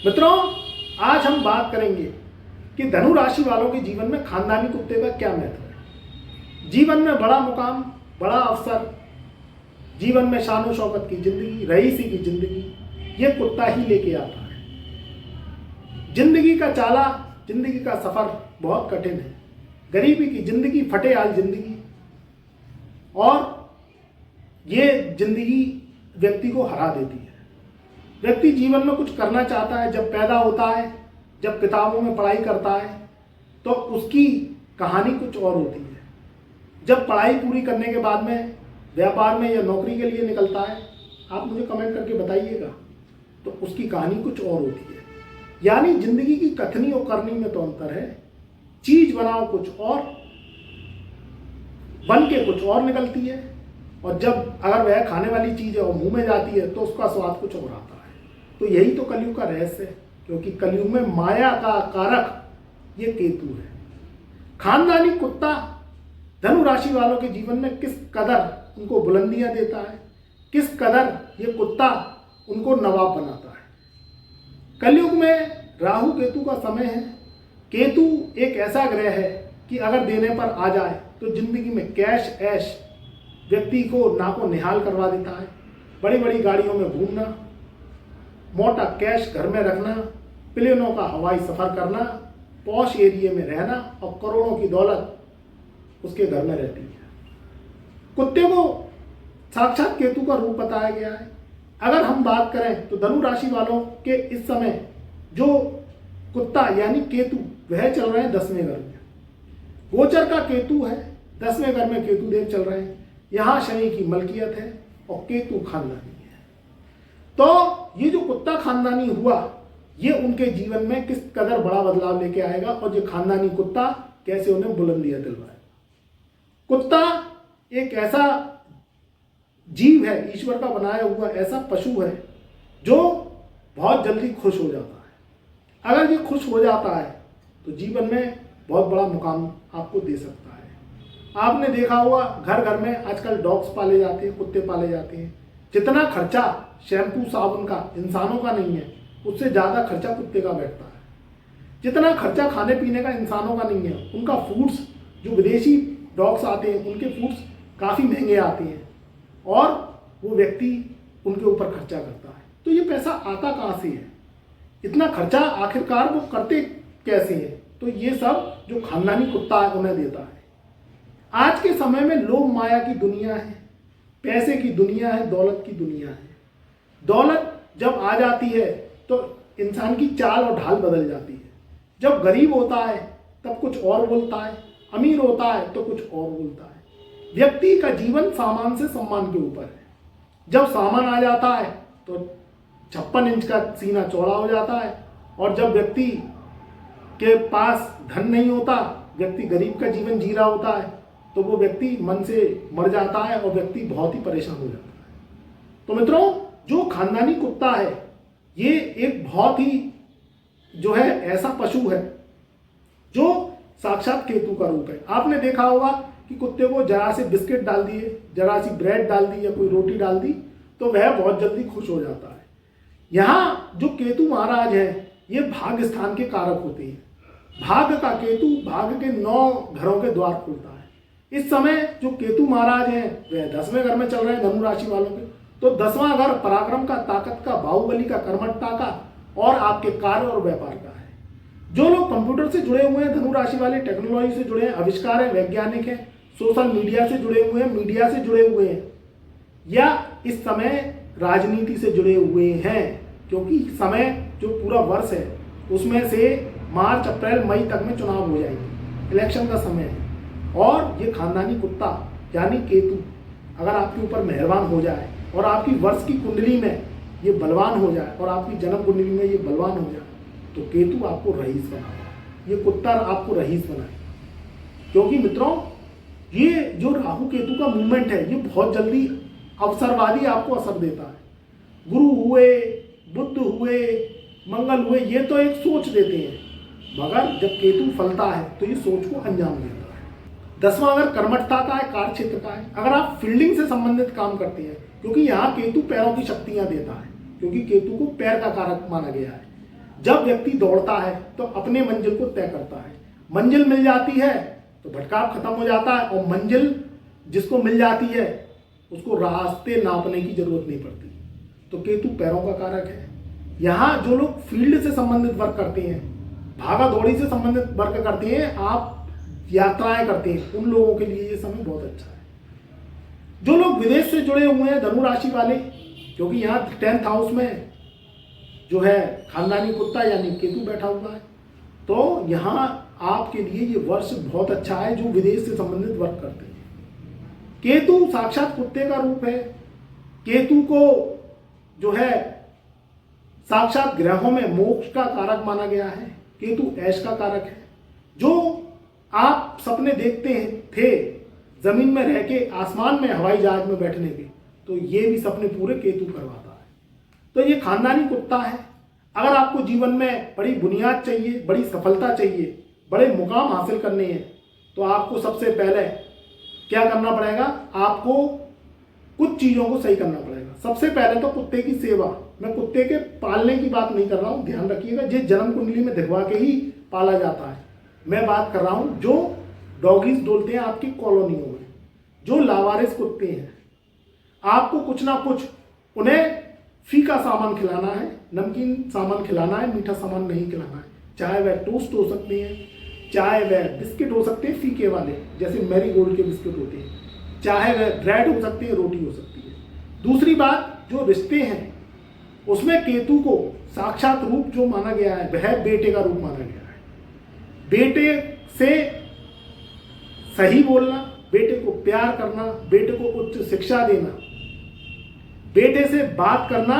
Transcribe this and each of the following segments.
मित्रों, आज हम बात करेंगे कि धनु राशि वालों के जीवन में खानदानी कुत्ते का क्या महत्व है। जीवन में बड़ा मुकाम, बड़ा अवसर, जीवन में शान शौकत की जिंदगी, रईसी की जिंदगी, ये कुत्ता ही लेके आता है। जिंदगी का चाला, जिंदगी का सफर बहुत कठिन है। गरीबी की जिंदगी, फटेहाल जिंदगी, और ये जिंदगी व्यक्ति को हरा देती है। व्यक्ति जीवन में कुछ करना चाहता है, जब पैदा होता है, जब किताबों में पढ़ाई करता है, तो उसकी कहानी कुछ और होती है। जब पढ़ाई पूरी करने के बाद में व्यापार में या नौकरी के लिए निकलता है, आप मुझे कमेंट करके बताइएगा, तो उसकी कहानी कुछ और होती है। यानी जिंदगी की कथनी और करनी में तो अंतर है। चीज बनाओ कुछ और, बन के कुछ और निकलती है, और जब अगर वह खाने वाली चीज है और मुंह में जाती है तो उसका स्वाद कुछ और आता है। तो यही तो कलयुग का रहस्य है, क्योंकि कलयुग में माया का कारक ये केतु है। खानदानी कुत्ता धनु राशि वालों के जीवन में किस कदर उनको बुलंदियां देता है, किस कदर ये कुत्ता उनको नवाब बनाता है। कलयुग में राहु केतु का समय है। केतु एक ऐसा ग्रह है कि अगर देने पर आ जाए तो जिंदगी में कैश ऐश व्यक्ति को नाको निहाल करवा देता है। बड़ी बड़ी गाड़ियों में घूमना, मोटा कैश घर में रखना, प्लेनों का हवाई सफर करना, पॉश एरिया में रहना, और करोड़ों की दौलत उसके घर में रहती है। कुत्ते को साक्षात केतु का रूप बताया गया है। अगर हम बात करें तो धनु राशि वालों के इस समय जो कुत्ता यानी केतु, वह चल रहे हैं 10वें घर में। गोचर का केतु है, 10वें घर में केतु देव चल रहे हैं। यहाँ शनि की मलकियत है और केतु खानदानी है। तो ये जो कुत्ता खानदानी हुआ, ये उनके जीवन में किस कदर बड़ा बदलाव लेके आएगा, और ये खानदानी कुत्ता कैसे उन्हें बुलंदियां दिलवाएगा। कुत्ता एक ऐसा जीव है, ईश्वर का बनाया हुआ ऐसा पशु है जो बहुत जल्दी खुश हो जाता है। अगर ये खुश हो जाता है तो जीवन में बहुत बड़ा मुकाम आपको दे सकता है। आपने देखा होगा घर घर में आजकल डॉग्स पाले जाते हैं, कुत्ते पाले जाते हैं। जितना खर्चा शैम्पू साबुन का इंसानों का नहीं है, उससे ज़्यादा खर्चा कुत्ते का बैठता है। जितना खर्चा खाने पीने का इंसानों का नहीं है, उनका फूड्स, जो विदेशी डॉग्स आते हैं उनके फूड्स काफ़ी महंगे आते हैं, और वो व्यक्ति उनके ऊपर खर्चा करता है। तो ये पैसा आता कहाँ से है? इतना खर्चा आखिरकार वो करते कैसे हैं? तो ये सब जो खानदानी कुत्ता है उन्हें देता है। आज के समय में लोभ माया की दुनिया है, पैसे की दुनिया है, दौलत की दुनिया है। दौलत जब आ जाती है तो इंसान की चाल और ढाल बदल जाती है। जब गरीब होता है तब कुछ और बोलता है, अमीर होता है तो कुछ और बोलता है। व्यक्ति का जीवन सामान से सम्मान के ऊपर है। जब सामान आ जाता है तो 56 इंच का सीना चौड़ा हो जाता है, और जब व्यक्ति के पास धन नहीं होता, व्यक्ति गरीब का जीवन जी रहा होता है, तो वो व्यक्ति मन से मर जाता है और व्यक्ति बहुत ही परेशान हो जाता है। तो मित्रों, जो खानदानी कुत्ता है ये एक बहुत ही जो है ऐसा पशु है जो साक्षात केतु का रूप है। आपने देखा होगा कि कुत्ते को जरा से बिस्किट डाल दिए, जरा सी ब्रेड डाल दी या कोई रोटी डाल दी, तो वह बहुत जल्दी खुश हो जाता है। यहाँ जो केतु महाराज है ये भाग्य स्थान के कारक होते हैं। भाग्य का केतु भाग्य के 9 घरों के द्वार खोलता है। इस समय जो केतु महाराज हैं वह 10वें घर में चल रहे हैं धनु राशि वालों के। तो 10वां घर पराक्रम का, ताकत का, बाहुबली का, कर्मठता का और आपके कार्य और व्यापार का है। जो लोग कंप्यूटर से जुड़े हुए हैं, धनु राशि वाले टेक्नोलॉजी से जुड़े हैं, आविष्कार है, वैज्ञानिक हैं, सोशल मीडिया से जुड़े हुए हैं, मीडिया से जुड़े हुए हैं, या इस समय राजनीति से जुड़े हुए हैं, क्योंकि समय जो पूरा वर्ष है उसमें से मार्च अप्रैल मई तक में चुनाव हो जाएंगे, इलेक्शन का समय है। और ये खानदानी कुत्ता यानी केतु अगर आपके ऊपर मेहरबान हो जाए और आपकी वर्ष की कुंडली में ये बलवान हो जाए और आपकी जन्म कुंडली में ये बलवान हो जाए, तो केतु आपको रईस बनाएगा, ये कुत्ता आपको रईस बनाएगा। क्योंकि मित्रों, ये जो राहु केतु का मूवमेंट है ये बहुत जल्दी अवसरवादी आपको असर देता है। गुरु हुए, बुद्ध हुए, मंगल हुए, ये तो एक सोच देते हैं, मगर जब केतु फलता है तो ये सोच को अंजाम देता है। 10वां अगर कर्मठता का है, कार्य क्षेत्र का है, अगर आप फील्डिंग से संबंधित काम करते हैं, क्योंकि यहाँ केतु पैरों की शक्तियां देता है, क्योंकि केतु को पैर का कारक माना गया है। जब व्यक्ति दौड़ता है तो अपने मंजिल को तय करता है, मंजिल मिल जाती है तो भटकाव खत्म हो जाता है, और मंजिल जिसको मिल जाती है उसको रास्ते नापने की जरूरत नहीं पड़ती। तो केतु पैरों का कारक है। यहाँ जो लोग फील्ड से संबंधित वर्क करते हैं, भागा दौड़ी से संबंधित वर्क करते हैं, आप यात्राएं करते हैं, उन लोगों के लिए ये समय बहुत अच्छा है। जो लोग विदेश से जुड़े हुए हैं, धनु राशि वाले, क्योंकि यहाँ 10th हाउस में जो है खानदानी कुत्ता यानी केतु बैठा हुआ है, तो यहाँ आपके लिए ये वर्ष बहुत अच्छा है जो विदेश से संबंधित वर्क करते हैं। केतु साक्षात कुत्ते का रूप है। केतु को जो है साक्षात ग्रहों में मोक्ष का कारक माना गया है। केतु ऐश का कारक है। जो आप सपने देखते थे जमीन में रह के आसमान में हवाई जहाज में बैठने के, तो ये भी सपने पूरे केतु करवाता है। तो ये खानदानी कुत्ता है। अगर आपको जीवन में बड़ी बुनियाद चाहिए, बड़ी सफलता चाहिए, बड़े मुकाम हासिल करने हैं, तो आपको सबसे पहले क्या करना पड़ेगा? आपको कुछ चीज़ों को सही करना पड़ेगा। सबसे पहले तो कुत्ते की सेवा। मैं कुत्ते के पालने की बात नहीं कर रहा हूँ, ध्यान रखिएगा, जिस जन्म कुंडली में दिखवा के ही पाला जाता है। मैं बात कर रहा हूँ जो डॉगीज डोलते हैं आपकी कॉलोनियों में, जो लावारिस कुत्ते हैं। आपको कुछ ना कुछ उन्हें फीका सामान खिलाना है, नमकीन सामान खिलाना है, मीठा सामान नहीं खिलाना है। चाहे वह टोस्ट हो सकते हैं, चाहे वह बिस्किट हो सकते हैं फीके वाले, जैसे मैरी गोल्ड के बिस्किट होते हैं, चाहे वह ब्रेड हो सकती है, रोटी हो सकती है। दूसरी बात, जो रिश्ते हैं उसमें केतु को साक्षात रूप जो माना गया है वह बेटे का रूप माना गया है। बेटे से सही बोलना, बेटे को प्यार करना, बेटे को उच्च शिक्षा देना, बेटे से बात करना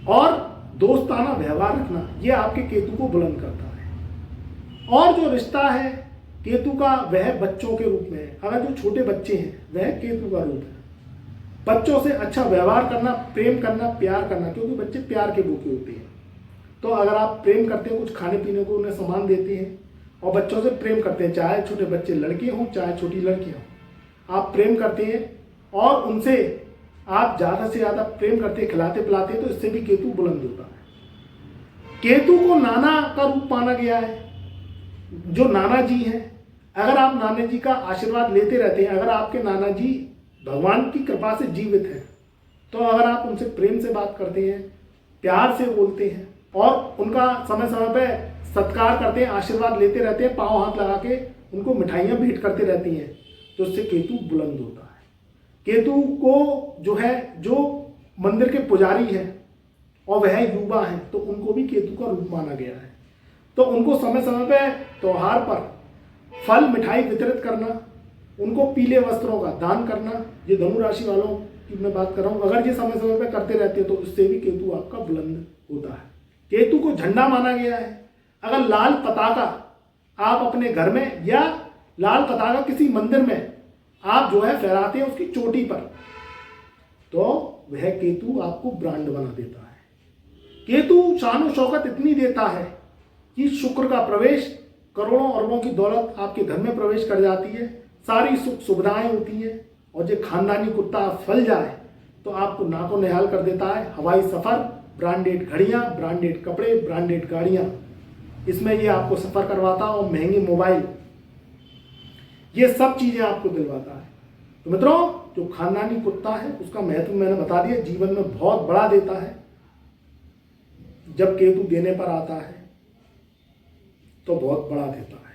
और दोस्ताना व्यवहार रखना, यह आपके केतु को बुलंद करता है। और जो रिश्ता है केतु का वह बच्चों के रूप में है। अगर जो छोटे बच्चे हैं वह केतु का रूप है। बच्चों से अच्छा व्यवहार करना, प्रेम करना, प्यार करना, क्योंकि बच्चे प्यार के भूखे होते हैं। तो अगर आप प्रेम करते हैं, कुछ खाने पीने को उन्हें सामान देते हैं और बच्चों से प्रेम करते हैं, चाहे छोटे बच्चे लड़के हों चाहे छोटी लड़कियां हों, आप प्रेम करते हैं और उनसे आप ज़्यादा से ज़्यादा प्रेम करते हैं, खिलाते पिलाते हैं, तो इससे भी केतु बुलंद होता है। केतु को नाना का रूप माना गया है। जो नाना जी हैं, अगर आप नाना जी का आशीर्वाद लेते रहते हैं, अगर आपके नाना जी भगवान की कृपा से जीवित हैं, तो अगर आप उनसे प्रेम से बात करते हैं, प्यार से बोलते हैं और उनका समय समय पे सत्कार करते हैं, आशीर्वाद लेते रहते हैं, पाँव हाथ लगा के उनको मिठाइयाँ भेंट करते रहती हैं, तो इससे केतु बुलंद होता है। केतु को जो है, जो मंदिर के पुजारी हैं और वह युवा हैं, तो उनको भी केतु का रूप माना गया है। तो उनको समय समय पे त्योहार पर फल मिठाई वितरित करना, उनको पीले वस्त्रों का दान करना, ये धनु राशि वालों की मैं बात कर रहा हूँ, अगर ये समय समय पे करते रहते हैं तो इससे भी केतु आपका बुलंद होता है। केतु को झंडा माना गया है। अगर लाल पताका आप अपने घर में या लाल पताका किसी मंदिर में आप जो है फहराते हैं उसकी चोटी पर, तो वह केतु आपको ब्रांड बना देता है। केतु शान शौकत इतनी देता है कि शुक्र का प्रवेश, करोड़ों अरबों की दौलत आपके घर में प्रवेश कर जाती है, सारी सुख सुविधाएं होती हैं। और जो खानदानी कुत्ता फल जाए तो आपको नाको निहाल कर देता है। हवाई सफ़र, ब्रांडेड घड़ियाँ, ब्रांडेड कपड़े, ब्रांडेड गाड़ियाँ, इसमें ये आपको सफ़र करवाता है और महंगे मोबाइल, ये सब चीज़ें आपको दिलवाता है। तो मित्रों, जो खानदानी कुत्ता है उसका महत्व मैंने बता दिया, जीवन में बहुत बड़ा देता है। जब केतु देने पर आता है तो बहुत बड़ा देता है।